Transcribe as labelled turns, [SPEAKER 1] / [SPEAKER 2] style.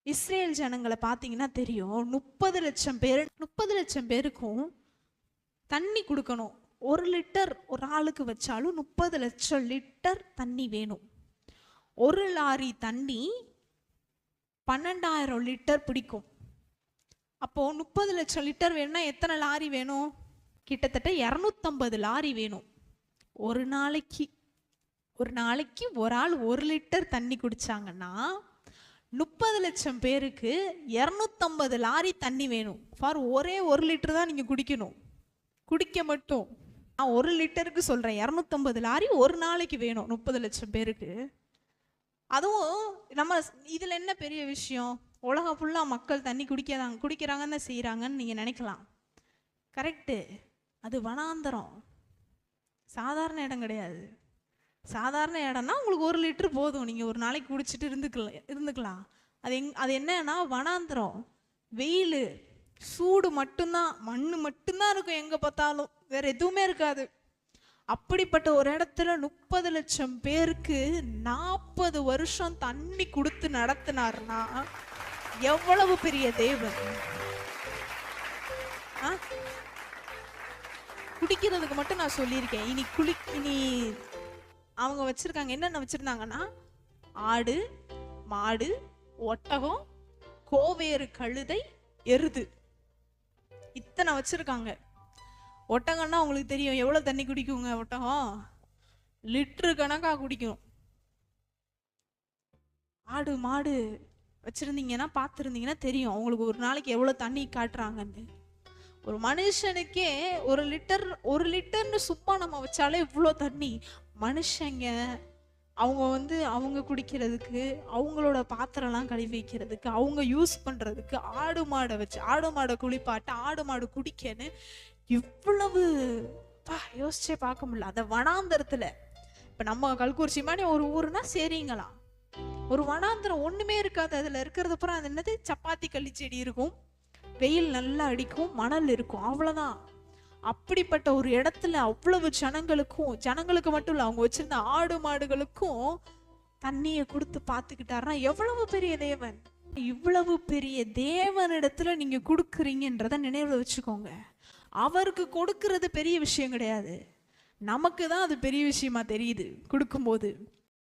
[SPEAKER 1] Israel ஜனங்களை பார்த்தீங்கன்னா தெரியும். 30 லட்சம் பேருக்கும் தண்ணி கொடுக்கணும். 1 லிட்டர் ஒரு ஆளுக்கு வச்சாலும் 30 லட்சம் லிட்டர் தண்ணி வேணும். ஒரு லாரி தண்ணி 12,000 லிட்டர் பிடிக்கும். அப்போ 30 லட்சம் லிட்டர் வேணும்னா எத்தனை லாரி வேணும்? கிட்டத்தட்ட 250 லாரி வேணும். ஒரு நாளைக்கு ஒரு ஆள் 1 லிட்டர் தண்ணி குடிச்சாங்கன்னா 30 லட்சம் பேருக்கு 250 லாரி தண்ணி வேணும். ஃபார் ஒரே 1 லிட்டர் தான் நீங்க குடிக்கணும். குடிக்க மட்டும் நான் 1 லிட்டருக்கு சொல்றேன். 250 லாரி ஒரு நாளைக்கு வேணும் 30 லட்சம் பேருக்கு. அதுவும் நம்ம இதுல என்ன பெரிய விஷயம்? உலகம் ஃபுல்லா மக்கள் தண்ணி குடிக்கிறாங்கன்னு செய்யறாங்கன்னு நீங்க நினைக்கலாம். கரெக்டு. அது வனாந்தரம், சாதாரண இடம் கிடையாது. சாதாரண இடம்னா உங்களுக்கு 1 லிட்டர் போதும், நீங்க ஒரு நாளைக்கு குடிச்சிட்டு இருந்துக்கலாம். அது என்னன்னா வனாந்தரம், வெயில், சூடு மட்டும்தான், மண்ணு மட்டும்தான் இருக்கும் எங்க பார்த்தாலும், வேற எதுவுமே இருக்காது. அப்படிப்பட்ட ஒரு இடத்துல 30 லட்சம் பேருக்கு 40 வருஷம் தண்ணி கொடுத்து நடத்தினார்னா எவ்வளவு பெரிய தேவன்! குடிக்கிறதுக்கு மட்டும் நான் சொல்லியிருக்கேன். இனி அவங்க வச்சிருக்காங்க, என்னென்ன வச்சிருந்தாங்கன்னா ஆடு, மாடு, ஒட்டகம், கோவேறு கழுதை, எருது, இத்தனை வச்சிருக்காங்க. ஒட்டகம்னா உங்களுக்கு தெரியும் எவ்வளவு தண்ணி குடிக்குங்க. ஒட்டகம் லிட்டரு கணக்கா குடிக்கும். ஆடு மாடு வச்சிருந்தீங்கன்னா பார்த்துருந்தீங்கன்னா தெரியும் அவங்களுக்கு ஒரு நாளைக்கு எவ்வளவு தண்ணி காட்டுறாங்கன்னு. ஒரு மனுஷனுக்கே 1 லிட்டர்னு சும்மா நம்ம வச்சாலே இவ்வளோ தண்ணி. மனுஷங்க அவங்க குடிக்கிறதுக்கு, அவங்களோட பாத்திரம்லாம் கழுவி வைக்கிறதுக்கு, அவங்க யூஸ் பண்றதுக்கு, ஆடு மாடை குளிப்பாட்ட, ஆடு மாடு குடிக்கன்னு இவ்வளவு யோசிச்சே பார்க்க முடியல. அந்த வனாந்தரத்துல இப்ப நம்ம கல்குறிச்சி மாதிரி ஒரு ஊருனா சரிங்களா, ஒரு வனாந்தரம் ஒண்ணுமே இருக்காது. அதுல இருக்கிறது அப்புறம் அது என்னது, சப்பாத்தி கள்ளி செடி இருக்கும், வெயில் நல்லா அடிக்கும், மணல் இருக்கும், அவ்வளவுதான். அப்படிப்பட்ட ஒரு இடத்துல அவ்வளவு ஜனங்களுக்கு மட்டும் இல்ல, அவங்க வச்சிருந்த ஆடு மாடுகளுக்கும் தண்ணியை கொடுத்து பார்த்துக்கிட்டாருன்னா எவ்வளவு பெரிய தேவன்! இவ்வளவு பெரிய தேவனிடத்துல நீங்க கொடுக்குறீங்கன்றத நினைவுல வச்சுக்கோங்க. அவருக்கு கொடுக்கறது பெரிய விஷயம் கிடையாது, நமக்கு தான் அது பெரிய விஷயமா தெரியுது கொடுக்கும்போது.